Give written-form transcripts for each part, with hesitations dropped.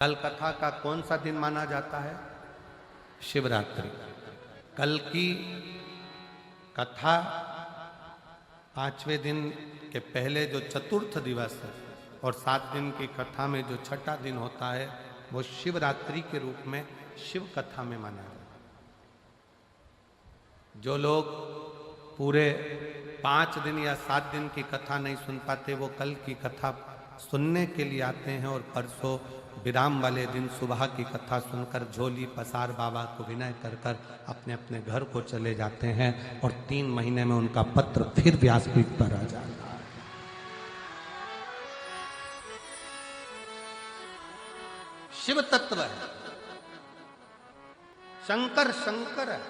कल कथा का कौन सा दिन माना जाता है? शिवरात्रि। कल की कथा पांचवें दिन के पहले जो चतुर्थ दिवस है और 7 दिन की कथा में जो छठा दिन होता है वो शिवरात्रि के रूप में शिव कथा में माना जाता है। जो लोग पूरे 5 दिन या 7 दिन की कथा नहीं सुन पाते वो कल की कथा सुनने के लिए आते हैं और परसों विराम वाले दिन सुबह की कथा सुनकर झोली पसार बाबा को विनय कर कर अपने अपने घर को चले जाते हैं और 3 महीने में उनका पत्र फिर व्यासपीठ पर आ जाता है। शिव तत्व है, शंकर शंकर है,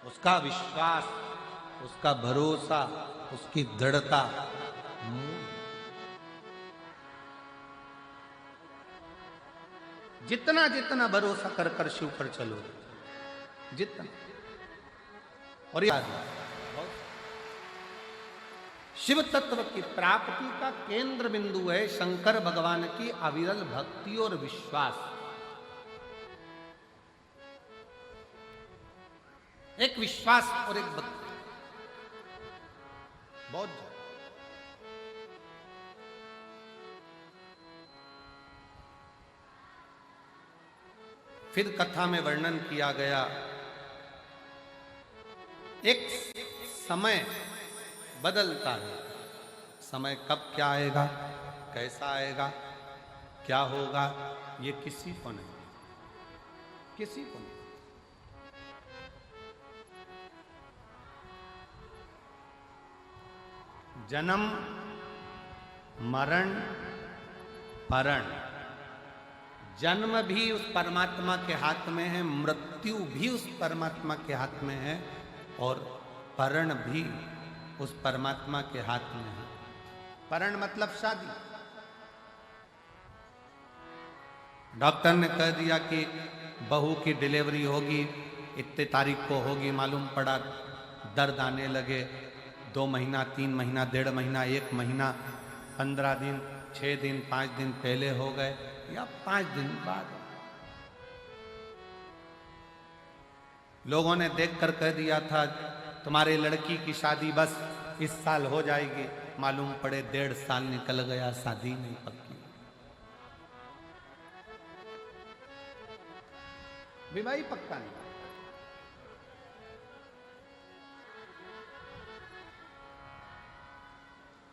उसका विश्वास, उसका भरोसा, उसकी दृढ़ता जितना जितना भरोसा कर कर शिव पर चलो जितना। और याद शिव तत्व की प्राप्ति का केंद्र बिंदु है शंकर भगवान की अविरल भक्ति और विश्वास। एक विश्वास और एक भक्ति बहुत ज्यादा। फिर कथा में वर्णन किया गया एक समय बदलता है। समय कब क्या आएगा, कैसा आएगा, क्या होगा, ये किसी को नहीं, किसी को नहीं। जन्म मरण परण, जन्म भी उस परमात्मा के हाथ में है, मृत्यु भी उस परमात्मा के हाथ में है और परण भी उस परमात्मा के हाथ में है। परण मतलब शादी। डॉक्टर ने कह दिया कि बहू की डिलीवरी होगी, इतने तारीख को होगी, मालूम पड़ा दर्द आने लगे, 2 महीना 3 महीना 1.5 महीना 1 महीना 15 दिन 6 दिन 5 दिन पहले हो गए या 5 दिन बाद। लोगों ने देखकर कह दिया था तुम्हारे लड़की की शादी बस इस साल हो जाएगी, मालूम पड़े 1.5 साल निकल गया, शादी नहीं पक्की। विवाह पक्का नहीं।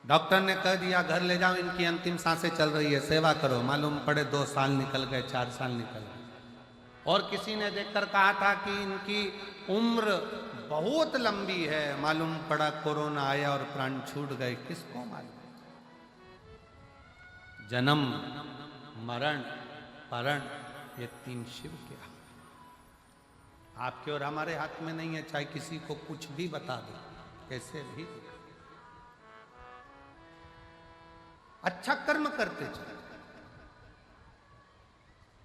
डॉक्टर ने कह दिया घर ले जाओ, इनकी अंतिम सांसें चल रही है, सेवा करो, मालूम पड़े 2 साल निकल गए, 4 साल निकल गए। और किसी ने देखकर कहा था कि इनकी उम्र बहुत लंबी है, मालूम पड़ा कोरोना आया और प्राण छूट गए, किसको मालूम। जन्म मरण परण ये 3 शिव के हाथ, आपके और हमारे हाथ में नहीं है। चाहे किसी को कुछ भी बता दो, कैसे भी अच्छा कर्म करते चले,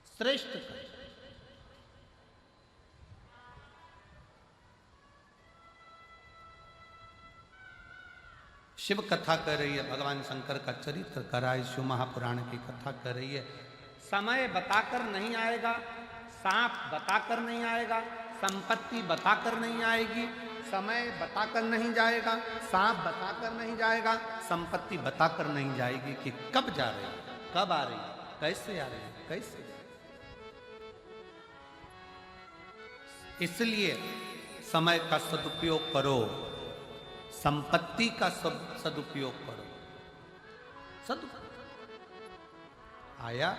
श्रेष्ठ कर्म। शिव कथा कर रही है, भगवान शंकर का चरित्र कराए, शिव महापुराण की कथा कर रही है। समय बताकर नहीं आएगा, सांप बताकर नहीं आएगा, संपत्ति बताकर नहीं आएगी, समय बताकर नहीं जाएगा, सांप बताकर नहीं जाएगा, संपत्ति बताकर नहीं जाएगी कि कब जा रही है, कब आ रही है, कैसे आ रही है, कैसे। इसलिए समय का सदुपयोग करो, संपत्ति का सदुपयोग करो। सदुपयोग आया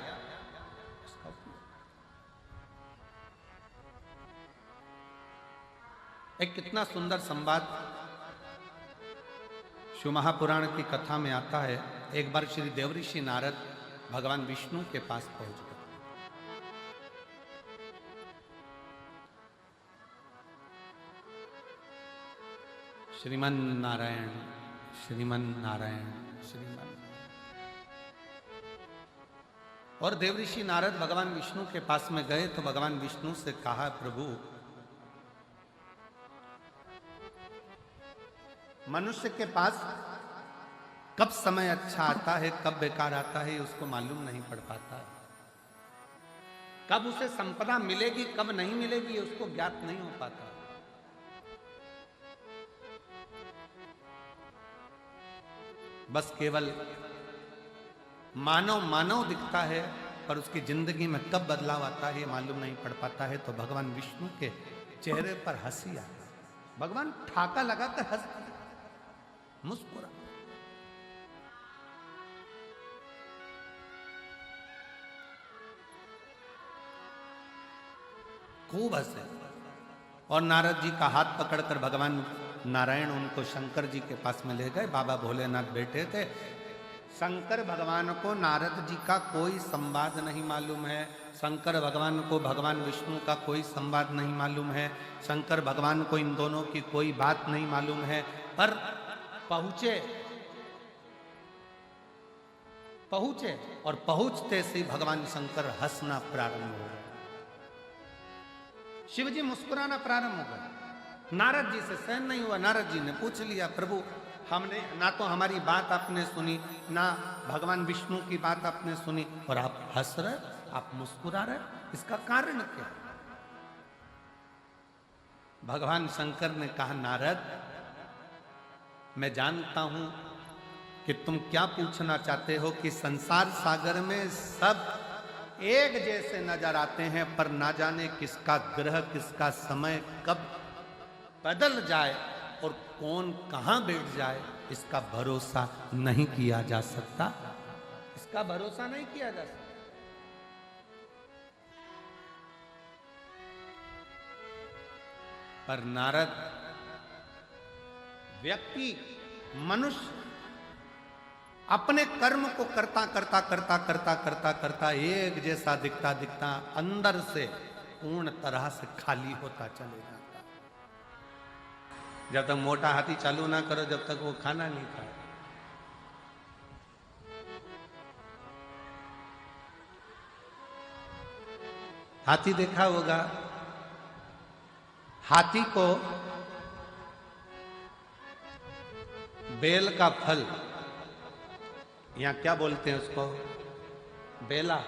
उसका उपयोग। एक कितना सुंदर संवाद शिव महापुराण की कथा में आता है। एक बार श्री देवऋषि नारद भगवान विष्णु के पास पहुंच गए। श्रीमन नारायण श्रीमन नारायण श्रीमन। और देवऋषि नारद भगवान विष्णु के पास में गए तो भगवान विष्णु से कहा, प्रभु मनुष्य के पास कब समय अच्छा आता है, कब बेकार आता है, उसको मालूम नहीं पड़ पाता। कब उसे संपदा मिलेगी, कब नहीं मिलेगी, उसको ज्ञात नहीं हो पाता। बस केवल मानव मानव दिखता है, पर उसकी जिंदगी में कब बदलाव आता है ये मालूम नहीं पड़ पाता है। तो भगवान विष्णु के चेहरे पर हंसी आ, भगवान ठाका लगाकर हंस, मुस्कुरा। खूब हंसे। और नारद जी का हाथ पकड़कर भगवान नारायण उनको शंकर जी के पास में ले गए। बाबा भोलेनाथ बैठे थे। शंकर भगवान को नारद जी का कोई संवाद नहीं मालूम है। शंकर भगवान को भगवान विष्णु का कोई संवाद नहीं मालूम है। शंकर भगवान को इन दोनों की कोई बात नहीं मालूम है। पर पहुंचे और पहुंचते से भगवान शंकर हंसना प्रारंभ हो गए। शिव जी मुस्कुराना प्रारंभ हो गए। नारद जी से सहन नहीं हुआ। नारद जी ने पूछ लिया, प्रभु हमने ना तो हमारी बात आपने सुनी, ना भगवान विष्णु की बात आपने सुनी, और आप हंस रहे, आप मुस्कुरा रहे, इसका कारण क्या? भगवान शंकर ने कहा, नारद मैं जानता हूं कि तुम क्या पूछना चाहते हो, कि संसार सागर में सब एक जैसे नजर आते हैं, पर ना जाने किसका ग्रह, किसका समय कब बदल जाए और कौन कहां बैठ जाए, इसका भरोसा नहीं किया जा सकता। इसका भरोसा नहीं किया जा सकता। पर नारद व्यक्ति, मनुष्य अपने कर्म को करता करता करता करता करता करता एक जैसा दिखता दिखता अंदर से पूर्ण तरह से खाली होता चले जाता। जब तक मोटा हाथी चालू ना करो, जब तक वो खाना नहीं खाए। हाथी देखा होगा, हाथी को बेल का फल, यहां क्या बोलते हैं उसको, बेला।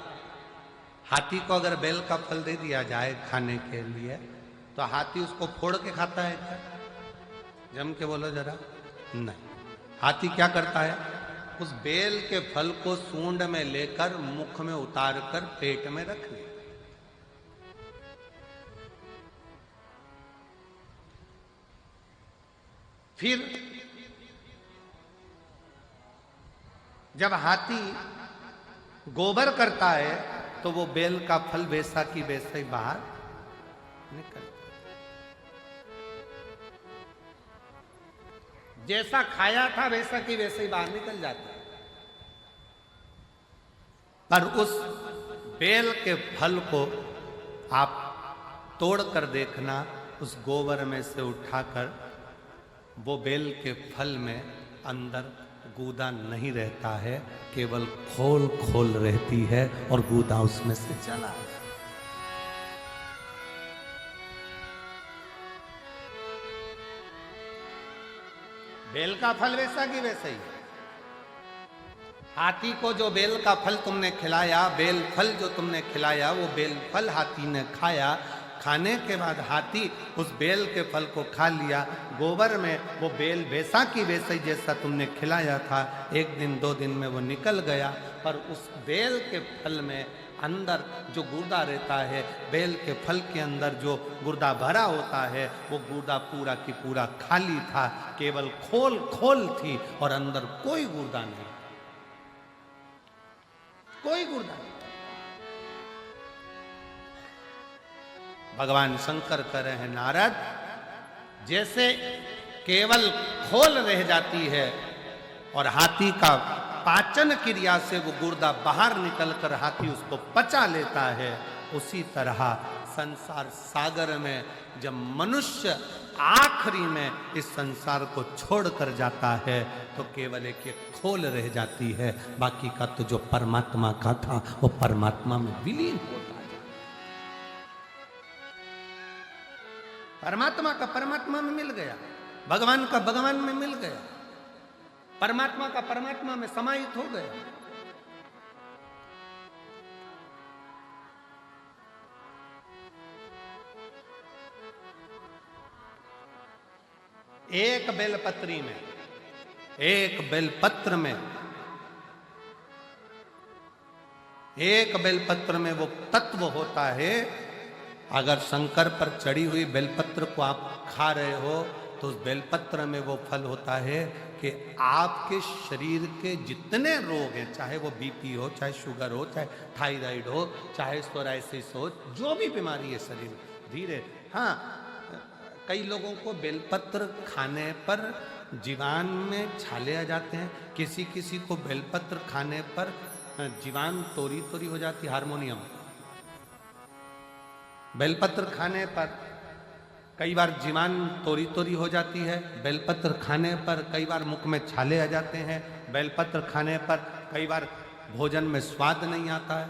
हाथी को अगर बेल का फल दे दिया जाए खाने के लिए, तो हाथी उसको फोड़ के खाता है क्या? जम के बोलो जरा। नहीं, हाथी क्या करता है, उस बेल के फल को सूंड में लेकर मुख में उतार कर पेट में रख ले। फिर जब हाथी गोबर करता है, तो वो बेल का फल वैसा की वैसा ही बाहर निकल, जैसा खाया था वैसा की वैसे ही बाहर निकल जाता है। पर उस बेल के फल को आप तोड़ कर देखना, उस गोबर में से उठाकर, वो बेल के फल में अंदर गूदा नहीं रहता है, केवल खोल खोल रहती है और गूदा उसमें से चला। बेल का फल वैसा की वैसा ही। हाथी को जो बेल का फल तुमने खिलाया, बेल फल जो तुमने खिलाया, वो बेल फल हाथी ने खाया। खाने के बाद हाथी उस बेल के फल को खा लिया। गोबर में वो बेल वैसा की वैसा ही जैसा तुमने खिलाया था, एक दिन दो दिन में वो निकल गया। पर उस बेल के फल में अंदर जो गुर्दा रहता है, बेल के फल के अंदर जो गुर्दा भरा होता है, वो गुर्दा पूरा की पूरा खाली था, केवल खोल खोल थी और अंदर कोई गुर्दा नहीं, कोई गुर्दा नहीं। भगवान शंकर कह रहे हैं, नारद जैसे केवल खोल रह जाती है और हाथी का पाचन क्रिया से वो गुर्दा बाहर निकलकर हाथी उसको पचा लेता है, उसी तरह संसार सागर में जब मनुष्य आखिरी में इस संसार को छोड़कर जाता है, तो केवल एक खोल रह जाती है, बाकी का तो जो परमात्मा का था वो परमात्मा में विलीन होता है। परमात्मा का परमात्मा में मिल गया, भगवान का भगवान में मिल गया। परमात्मा का परमात्मा में समाहित हो गया। एक बेलपत्री में, एक बेलपत्र में, एक बेलपत्र में वो तत्व होता है। अगर शंकर पर चढ़ी हुई बेलपत्र को आप खा रहे हो तो उस बेलपत्र में वो फल होता है कि आपके शरीर के जितने रोग हैं, चाहे वो बीपी हो, चाहे शुगर हो, चाहे थायराइड हो, चाहे सोराइसिस हो, जो भी बीमारी है शरीर में, धीरे। हाँ, कई लोगों को बेलपत्र खाने पर जीवान में छाले आ जाते हैं, किसी किसी को बेलपत्र खाने पर जीवान तोरी तोरी हो जाती, हारमोनियम। बेलपत्र खाने पर कई बार जीवान तोरी तोरी हो जाती है, बेलपत्र खाने पर कई बार मुख में छाले आ जाते हैं, बेलपत्र खाने पर कई बार भोजन में स्वाद नहीं आता है,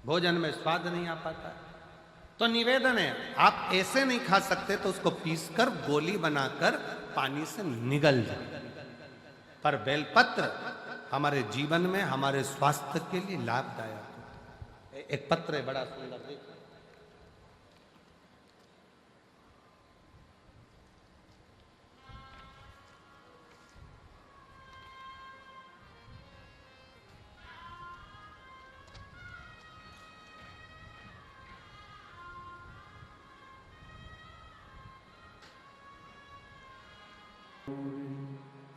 भोजन में स्वाद नहीं आ पाता है। तो निवेदन है, आप ऐसे नहीं खा सकते तो उसको पीसकर गोली बनाकर पानी से निगल जाए। पर बेलपत्र हमारे जीवन में, हमारे स्वास्थ्य के लिए लाभदायक है। एक पत्र है बड़ा सुंदर, देखो।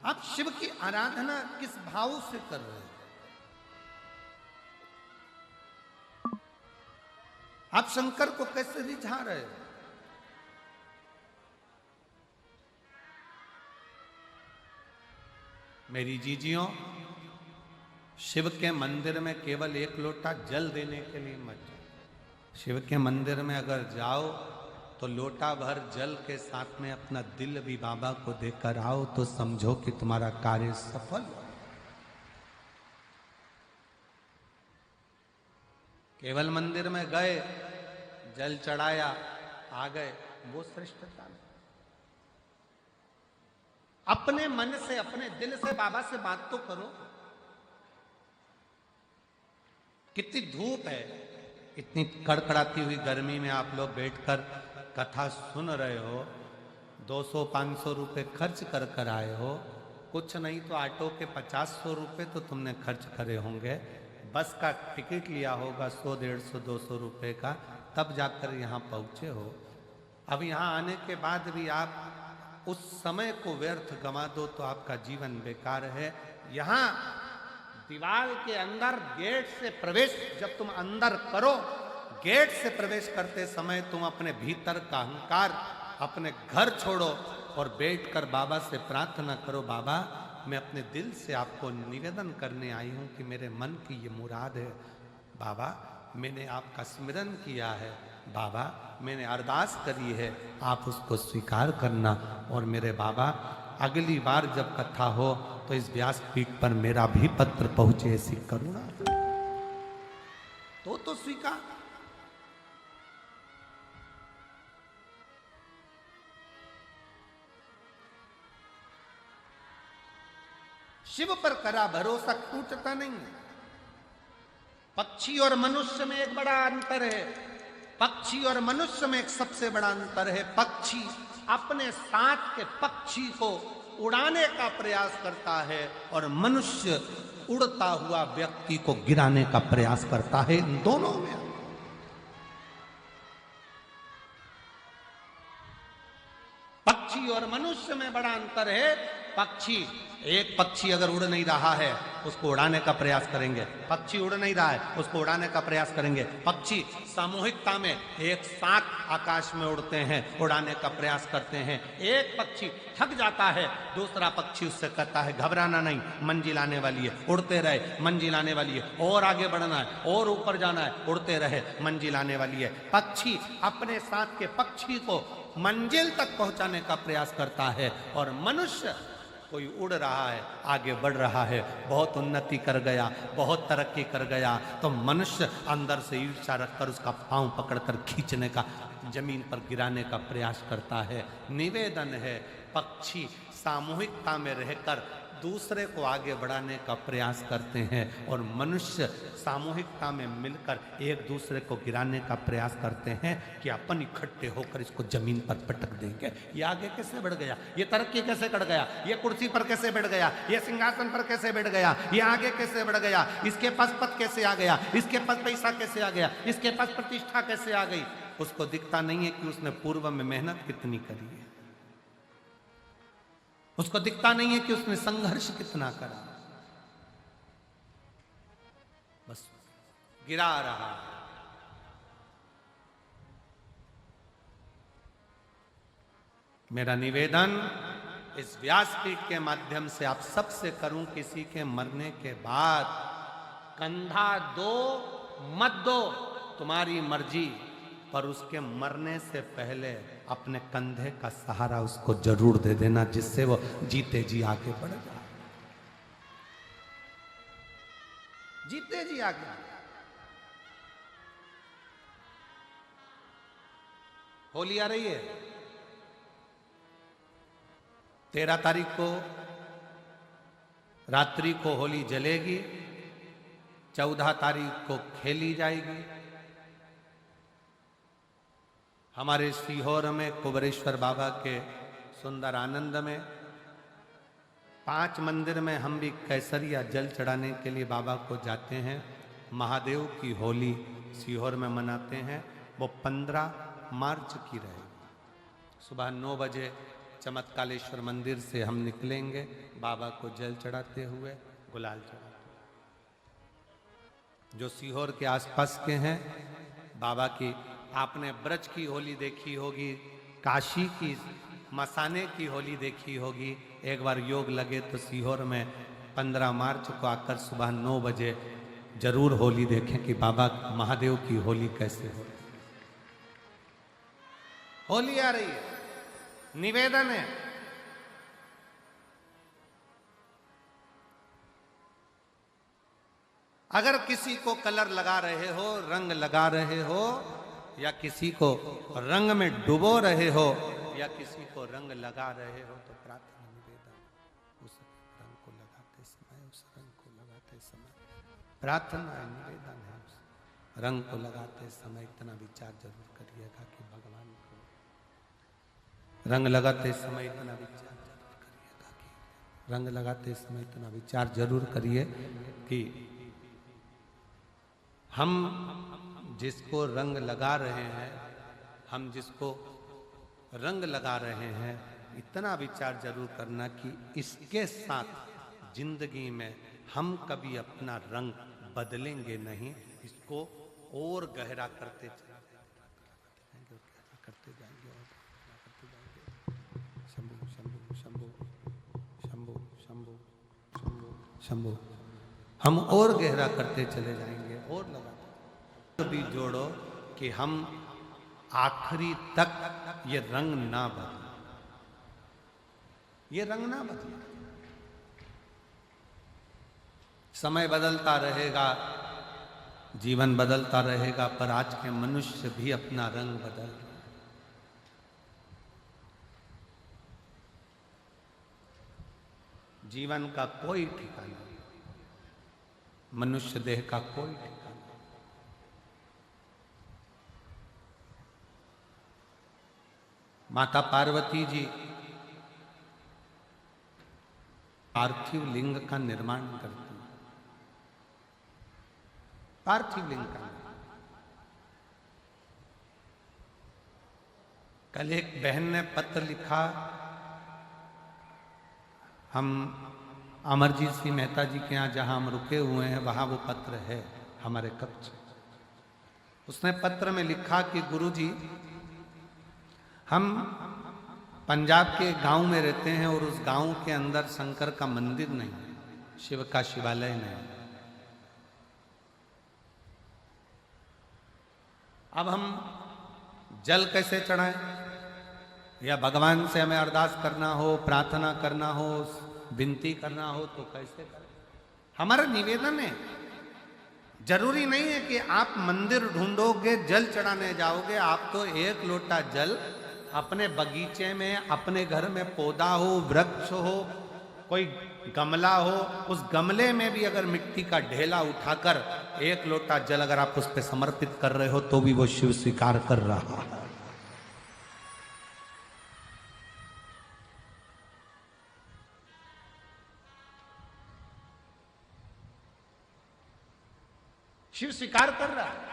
आप शिव की आराधना किस भाव से कर रहे हैं? आप शंकर को कैसे रिझा रहे हैं? मेरी जीजियों, शिव के मंदिर में केवल एक लोटा जल देने के लिए मत जाओ। शिव के मंदिर में अगर जाओ तो लोटा भर जल के साथ में अपना दिल भी बाबा को देकर आओ, तो समझो कि तुम्हारा कार्य सफल हो। केवल मंदिर में गए, जल चढ़ाया, आ गए, वो श्रेष्ठता नहीं। अपने मन से, अपने दिल से बाबा से बात तो करो। कितनी धूप है, इतनी कड़कड़ाती हुई गर्मी में आप लोग बैठकर कथा सुन रहे हो, 200-500 रुपए खर्च कर कर आए हो। कुछ नहीं तो ऑटो के 50-100 रुपए तो तुमने खर्च करे होंगे, बस का टिकट लिया होगा 100-150-200 रुपए का, तब जाकर यहाँ पहुँचे हो। अब यहाँ आने के बाद भी आप उस समय को व्यर्थ गंवा दो तो आपका जीवन बेकार है। यहाँ दीवार के अंदर गेट से प्रवेश जब तुम अंदर करो, गेट से प्रवेश करते समय तुम अपने भीतर का अहंकार, अपने घर छोड़ो और बैठकर बाबा से प्रार्थना करो, बाबा मैं अपने दिल से आपको निवेदन करने आई हूँ कि मेरे मन की ये मुराद है। बाबा मैंने आपका स्मरण किया है, बाबा मैंने अरदास करी है, आप उसको स्वीकार करना। और मेरे बाबा अगली बार जब कथा हो तो इस व्यासपीठ पर मेरा भी पत्र पहुंचे, ऐसी करुणा तो स्वीकार। शिव पर करा भरोसा टूटता नहीं है। पक्षी और मनुष्य में एक बड़ा अंतर है। पक्षी और मनुष्य में एक सबसे बड़ा अंतर है। पक्षी अपने साथ के पक्षी को उड़ाने का प्रयास करता है और मनुष्य उड़ता हुआ व्यक्ति को गिराने का प्रयास करता है। इन दोनों में पक्षी और मनुष्य में बड़ा अंतर है। पक्षी, एक पक्षी अगर उड़ नहीं रहा है उसको उड़ाने का प्रयास करेंगे, पक्षी उड़ नहीं रहा है उसको उड़ाने का प्रयास करेंगे। पक्षी सामूहिकता में एक साथ आकाश में उड़ते हैं, उड़ाने का प्रयास करते हैं। एक पक्षी थक जाता है, दूसरा पक्षी उससे कहता है घबराना नहीं, मंजिल आने वाली है, उड़ते रहे, मंजिल आने वाली है, और आगे बढ़ना है, और ऊपर जाना है, उड़ते रहे, मंजिल आने वाली है। पक्षी अपने साथ के पक्षी को मंजिल तक पहुंचाने का प्रयास करता है और मनुष्य कोई उड़ रहा है, आगे बढ़ रहा है, बहुत उन्नति कर गया, बहुत तरक्की कर गया, तो मनुष्य अंदर से ईर्ष्या रखकर उसका पांव पकड़कर खींचने का, जमीन पर गिराने का प्रयास करता है। निवेदन है, पक्षी सामूहिकता में रहकर दूसरे को आगे बढ़ाने का प्रयास करते हैं और मनुष्य सामूहिकता में मिलकर एक दूसरे को गिराने का प्रयास करते हैं कि अपन इकट्ठे होकर इसको जमीन पर पटक देंगे। ये आगे कैसे बढ़ गया, ये तरक्की कैसे कर गया, ये कुर्सी पर कैसे बैठ गया, ये सिंहासन पर कैसे बैठ गया, ये आगे कैसे बढ़ गया, इसके पास पद कैसे आ गया, इसके पास पैसा कैसे आ गया, इसके पास प्रतिष्ठा कैसे आ गई। उसको दिखता नहीं है कि उसने पूर्व में मेहनत कितनी करी है, उसको दिखता नहीं है कि उसने संघर्ष कितना करा, बस गिरा रहा है। मेरा निवेदन इस व्यासपीठ के माध्यम से आप सबसे करूं, किसी के मरने के बाद कंधा दो मत दो, तुम्हारी मर्जी, पर उसके मरने से पहले अपने कंधे का सहारा उसको जरूर दे देना, जिससे वो जीते जी आगे बढ़ जाए, जीते जी आगे। होली आ रही है, 13 तारीख को रात्रि को होली जलेगी, 14 तारीख को खेली जाएगी। हमारे सीहोर में कुबरेश्वर बाबा के सुंदर आनंद में 5 मंदिर में हम भी कैसरिया जल चढ़ाने के लिए बाबा को जाते हैं। महादेव की होली सीहोर में मनाते हैं, वो 15 मार्च की रहेगी। सुबह 9 बजे चमत्कालेश्वर मंदिर से हम निकलेंगे, बाबा को जल चढ़ाते हुए, गुलाल चढ़ाते हुए। जो सीहोर के आसपास के हैं, बाबा की आपने ब्रज की होली देखी होगी, काशी की मसाने की होली देखी होगी। एक बार योग लगे तो सीहोर में 15 मार्च को आकर सुबह 9 बजे जरूर होली देखें कि बाबा महादेव की होली कैसे हो। होली आ रही है, निवेदन है, अगर किसी को कलर लगा रहे हो, रंग लगा रहे हो, या किसी को रंग में डुबो रहे हो, या किसी को रंग लगा रहे हो, तो प्रार्थना निवेदन, उस रंग को लगाते समय, उस रंग को लगाते समय प्रार्थना निवेदन है, उस रंग को लगाते समय इतना विचार जरूर करिएगा कि भगवान को रंग लगाते समय इतना विचार जरूर करिएगा कि रंग लगाते समय इतना विचार जरूर करिए कि हम जिसको रंग लगा रहे हैं, हम जिसको रंग लगा रहे हैं, इतना विचार जरूर करना कि इसके साथ जिंदगी में हम कभी अपना रंग बदलेंगे नहीं, इसको और गहरा करते जाएंगे, करते जाएंगे और करते जाएंगे। शंभु शंभु शंभु शंभु शंभु शंभु शंभु, हम और गहरा करते चले जाएंगे और लगाते भी जोड़ो कि हम आखिरी तक ये रंग ना बदले, ये रंग ना बदले। समय बदलता रहेगा, जीवन बदलता रहेगा, पर आज के मनुष्य भी अपना रंग बदल रहे हैं। जीवन का कोई ठिकाना नहीं, मनुष्य देह का कोई ठिकाना। माता पार्वती जी पार्थिव लिंग का निर्माण करती हैं, पार्थिव लिंग का। कल एक बहन ने पत्र लिखा, हम अमरजीत सिंह मेहता जी के यहाँ जहाँ हम रुके हुए हैं वहाँ वो पत्र है हमारे कक्ष। उसने पत्र में लिखा कि गुरुजी, हम पंजाब के गांव में रहते हैं और उस गांव के अंदर शंकर का मंदिर नहीं, शिव का शिवालय नहीं। अब हम जल कैसे चढ़ाएं, या भगवान से हमें अरदास करना हो, प्रार्थना करना हो, विनती करना हो तो कैसे करें। हमारा निवेदन है, जरूरी नहीं है कि आप मंदिर ढूंढोगे, जल चढ़ाने जाओगे। आप तो एक लोटा जल अपने बगीचे में, अपने घर में पौधा हो, वृक्ष हो, कोई गमला हो, उस गमले में भी अगर मिट्टी का ढेला उठाकर एक लोटा जल अगर आप उस पर समर्पित कर रहे हो तो भी वो शिव स्वीकार कर रहा है। शिव स्वीकार कर रहा है।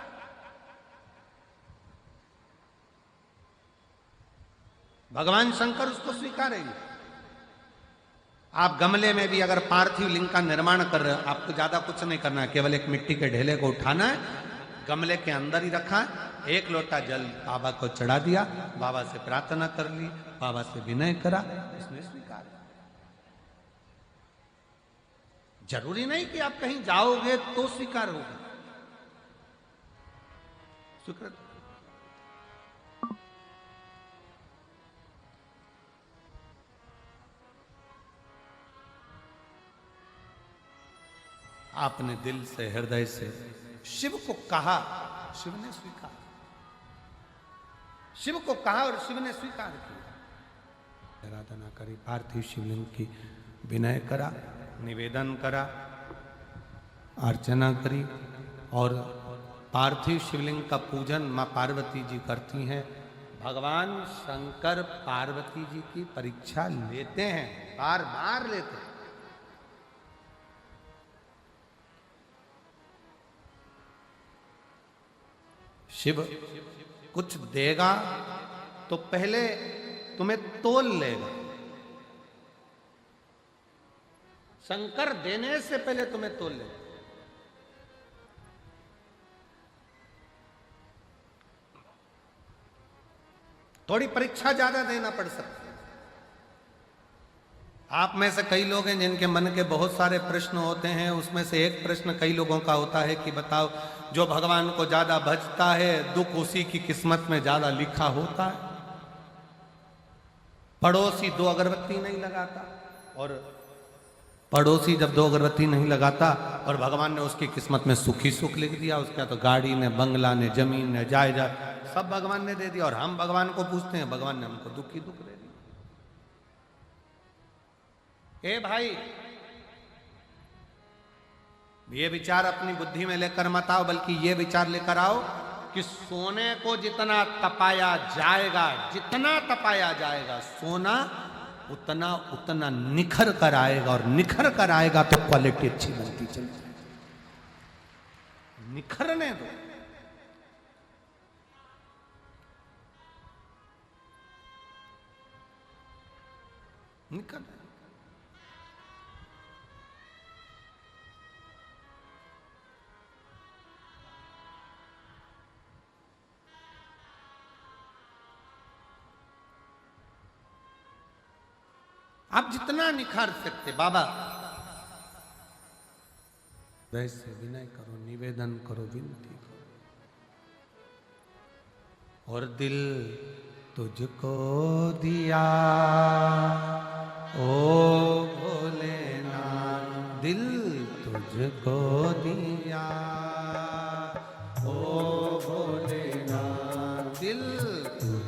भगवान शंकर उसको स्वीकारेंगे। आप गमले में भी अगर पार्थिव लिंग का निर्माण कर रहे हो, आपको ज्यादा कुछ नहीं करना है, केवल एक मिट्टी के ढेले को उठाना है, गमले के अंदर ही रखा है, एक लोटा जल बाबा को चढ़ा दिया, बाबा से प्रार्थना कर ली, बाबा से विनय करा, उसने स्वीकार। जरूरी नहीं कि आप कहीं जाओगे तो स्वीकार होगा। स्वीकृत। आपने दिल से, हृदय से शिव को कहा, शिव ने स्वीकार। शिव को कहा और शिव ने स्वीकार किया। आराधना करी, पार्थिव शिवलिंग की विनय करा, निवेदन करा, अर्चना करी और पार्थिव शिवलिंग का पूजन मां पार्वती जी करती हैं। भगवान शंकर पार्वती जी की परीक्षा लेते हैं, बार बार लेते हैं। शिव कुछ देगा तो पहले तुम्हें तोल लेगा। शंकर देने से पहले तुम्हें तोल लेगा। थोड़ी परीक्षा ज्यादा देना पड़ सकती है। आप में से कई लोग हैं जिनके मन के बहुत सारे प्रश्न होते हैं, उसमें से एक प्रश्न कई लोगों का होता है कि बताओ, जो भगवान को ज्यादा भजता है दुख उसी की किस्मत में ज्यादा लिखा होता है। पड़ोसी दो अगरबत्ती नहीं लगाता, और पड़ोसी जब दो अगरबत्ती नहीं लगाता और भगवान ने उसकी किस्मत में सुखी सुख लिख दिया, उसका तो गाड़ी ने, बंगला ने, जमीन ने, जायदाद सब भगवान ने दे दिया, और हम भगवान को पूछते हैं, भगवान ने हमको दुख ही दुख दे दिया। ए भाई, ये विचार अपनी बुद्धि में लेकर मत आओ, बल्कि ये विचार लेकर आओ कि सोने को जितना तपाया जाएगा, जितना तपाया जाएगा, सोना उतना उतना निखर कर आएगा, और निखर कर आएगा तो क्वालिटी अच्छी बनती चली जाएगी। निखरने दो। निखर आप जितना निखार सकते, बाबा वैसे विनय करो, निवेदन करो, विनती करो, और दिल तुझको दिया ओ भोलेनाथ, दिल तुझको दिया ओ भोलेनाथ, दिल